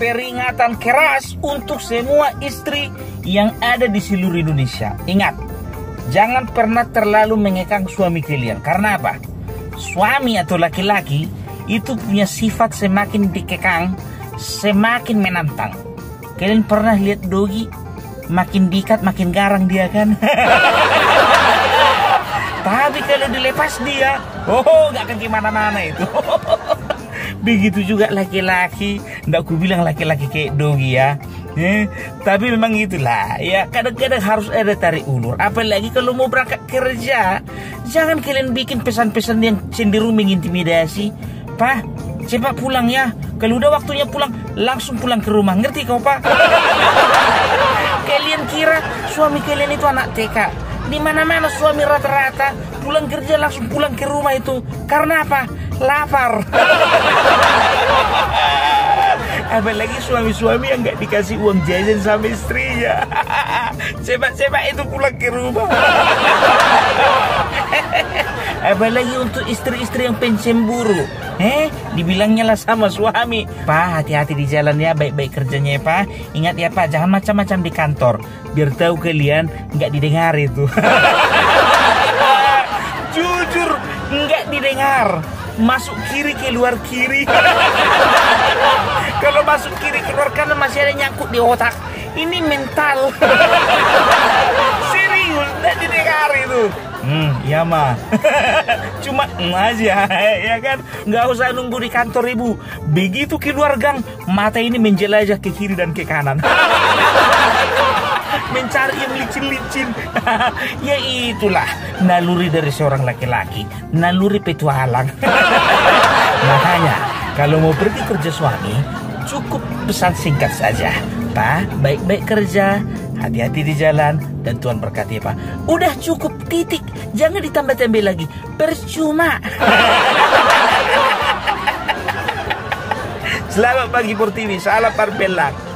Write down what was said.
peringatan keras untuk semua istri yang ada di seluruh Indonesia. Ingat, jangan pernah terlalu mengekang suami kalian. Karena apa? Suami atau laki-laki itu punya sifat semakin dikekang, semakin menantang. Kalian pernah lihat dogi? Makin diikat makin garang dia kan? Tapi kalau dilepas dia, gak akan gimana-mana itu. Begitu juga laki-laki. Nggak ku bilang laki-laki kayak dogi ya. Tapi memang itulah ya, kadang-kadang harus ada tarik ulur. Apalagi kalau mau berangkat kerja, jangan kalian bikin pesan-pesan yang cenderung mengintimidasi. Pak, cepat pulang ya. Kalau udah waktunya pulang, langsung pulang ke rumah. Ngerti kau, Pak? Kalian kira suami kalian itu anak TK? Di mana-mana suami rata-rata pulang kerja langsung pulang ke rumah itu. Karena apa? Lapar. Apalagi suami-suami yang nggak dikasih uang jajan sama istrinya. Cepat-cepat itu pulang ke rumah. Apalagi untuk istri-istri yang pencemburu. Dibilangnya lah sama suami, Pak, hati-hati di jalan ya, baik-baik kerjanya ya Pak. Ingat ya Pak, jangan macam-macam di kantor. Biar tahu kalian nggak didengar itu. Jujur, nggak didengar. Masuk kiri keluar kiri. Kalau masuk kiri keluar kanan masih ada nyangkut di otak. Ini mental. Serius, nggak didengar itu. Ya mah. Cuma aja ya kan. Nggak usah nunggu di kantor ibu. Begitu keluar gang, mata ini menjelajah ke kiri dan ke kanan. Mencari yang licin-licin. Ya itulah naluri dari seorang laki-laki, naluri petualang. Makanya kalau mau pergi kerja suami, cukup pesan singkat saja, Pak, baik-baik kerja, hati-hati di jalan, dan Tuhan berkati Pak. Udah cukup, titik. Jangan ditambah-tambah lagi, percuma. Selamat pagi Portivi, salam Parpelak.